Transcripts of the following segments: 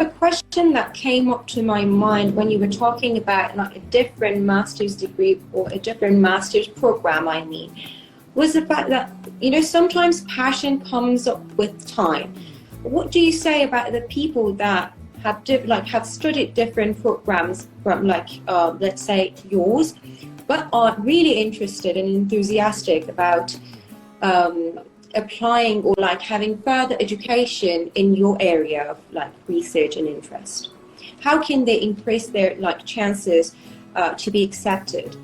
a question that came up to my mind when you were talking about like a different master's degree or a different master's program, I mean, was the fact that, you know, sometimes passion comes up with time. What do you say about the people that have studied different programs from let's say yours, but aren't really interested and enthusiastic about applying or like having further education in your area of like research and interest? How can they increase their like chances to be accepted?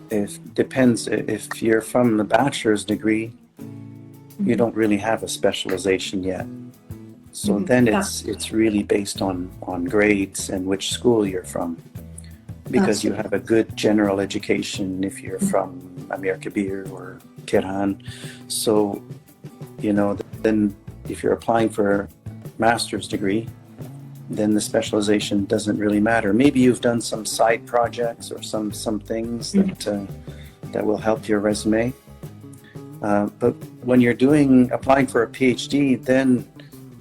It depends. If you're from the bachelor's degree, you don't really have a specialization yet. So then it's really based on grades and which school you're from. Because you have a good general education if you're from Amir Kabir or Tehran. So, you know, then if you're applying for a master's degree, then the specialization doesn't really matter. Maybe you've done some side projects or some things that will help your resume. But when you're applying for a PhD, then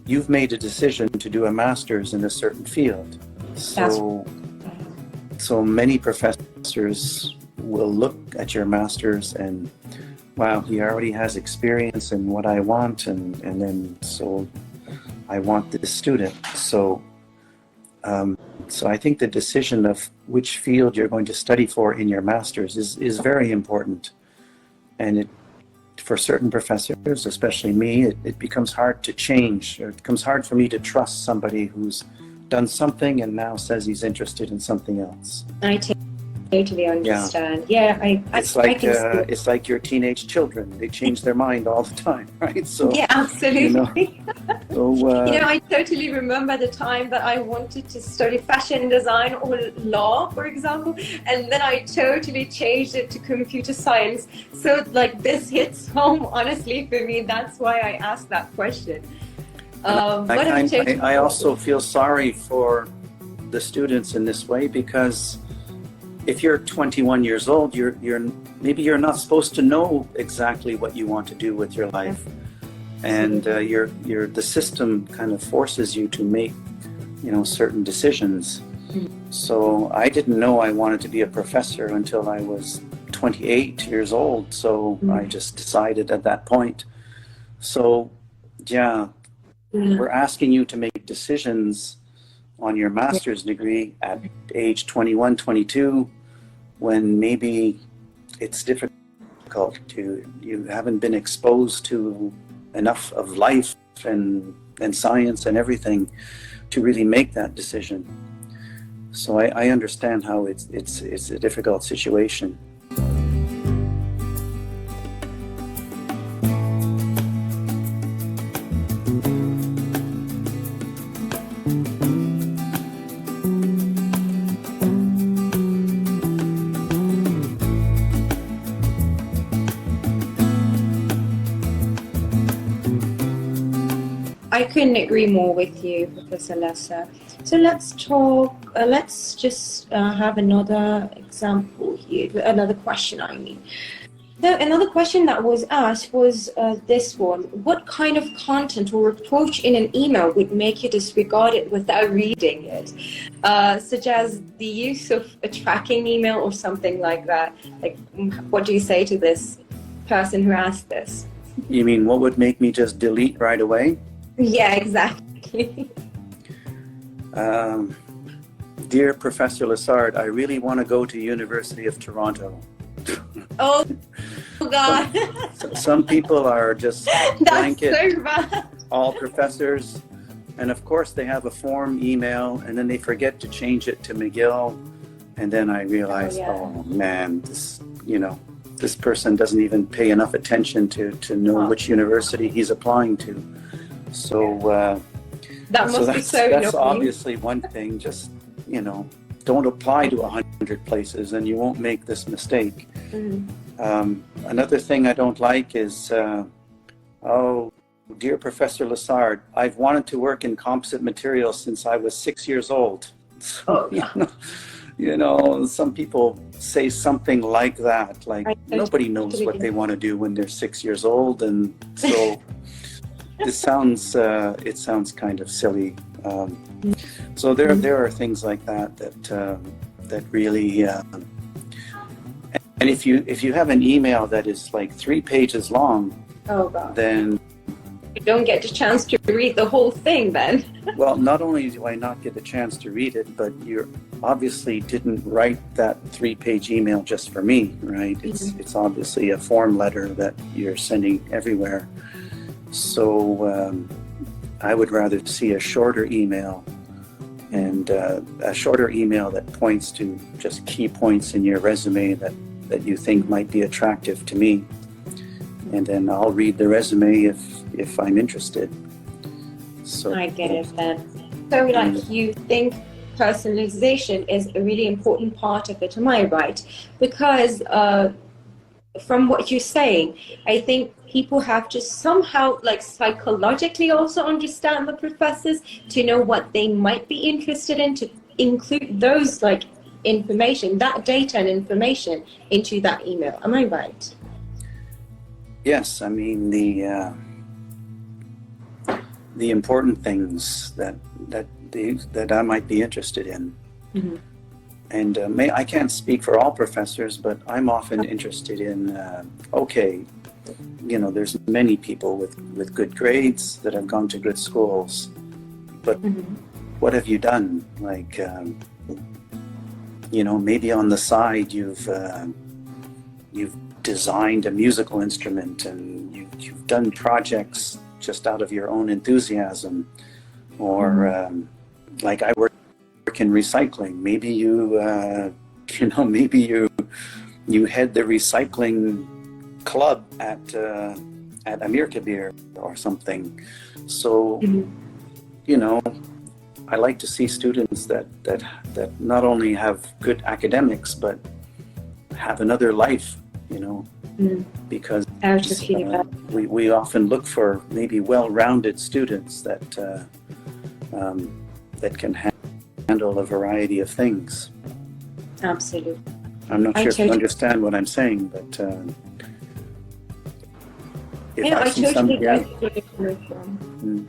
you've made a decision to do a master's in a certain field. So many professors will look at your master's and, wow, he already has experience in what I want, and then so I want this student. So I think the decision of which field you're going to study for in your master's is very important. And for certain professors, especially me, it becomes hard to change, or it becomes hard for me to trust somebody who's done something and now says he's interested in something else. I totally understand. Yeah, it's like your teenage children. They change their mind all the time, right? So yeah, absolutely. I totally remember the time that I wanted to study fashion design or law, for example, and then I totally changed it to computer science. So like this hits home, honestly, for me. That's why I asked that question. I also feel sorry for the students in this way, because if you're 21 years old, maybe you're not supposed to know exactly what you want to do with your life, and the system kind of forces you to make, you know, certain decisions. So I didn't know I wanted to be a professor until I was 28 years old. So I just decided at that point. So we're asking you to make decisions on your master's degree at age 21, 22, when maybe it's difficult you haven't been exposed to enough of life and science and everything to really make that decision. So I understand how it's a difficult situation. I couldn't agree more with you, Professor Lesser. So let's just have another example here, another question, I mean. Another question that was asked was this one: what kind of content or approach in an email would make you disregard it without reading it? Such as the use of a tracking email or something like that. Like, what do you say to this person who asked this? You mean what would make me just delete right away? Yeah, exactly. Dear Professor Lessard, I really want to go to University of Toronto. Oh God. Some people are just blanket, so bad. All professors, and of course they have a form email and then they forget to change it to McGill, and then I realize, oh man, this person doesn't even pay enough attention to know which university he's applying to. So that's obviously one thing. Just, don't apply to 100 places and you won't make this mistake. Another thing I don't like is, dear Professor Lessard, I've wanted to work in composite materials since I was 6 years old. So, some people say something like that, like nobody knows what they want to do when they're 6 years old. And so, This sounds it sounds kind of silly. So there are things like that really. And if you have an email that is like 3 pages long, oh God, then you don't get the chance to read the whole thing. Then. Well, not only do I not get the chance to read it, but you obviously didn't write that 3-page email just for me, right? It's obviously a form letter that you're sending everywhere. So I would rather see a shorter email, and a shorter email that points to just key points in your resume that you think might be attractive to me. And then I'll read the resume if I'm interested. So I get it then. So like you think personalization is a really important part of it, am I right? Because from what you're saying, I think people have to somehow like psychologically also understand the professors to know what they might be interested in, to include those like information, that data and information into that email. Am I right? Yes, I mean the important things that I might be interested in. Mm-hmm. And I can't speak for all professors, but I'm often interested in, there's many people with good grades that have gone to good schools, but what have you done? Like, maybe on the side you've designed a musical instrument and you've done projects just out of your own enthusiasm, or like I work in recycling. Maybe you head the recycling club at Amirkabir or something. So I like to see students that not only have good academics but have another life, because we often look for maybe well-rounded students that can handle a variety of things. Absolutely. I'm not sure if you understand what I'm saying, but I totally get where you're coming from.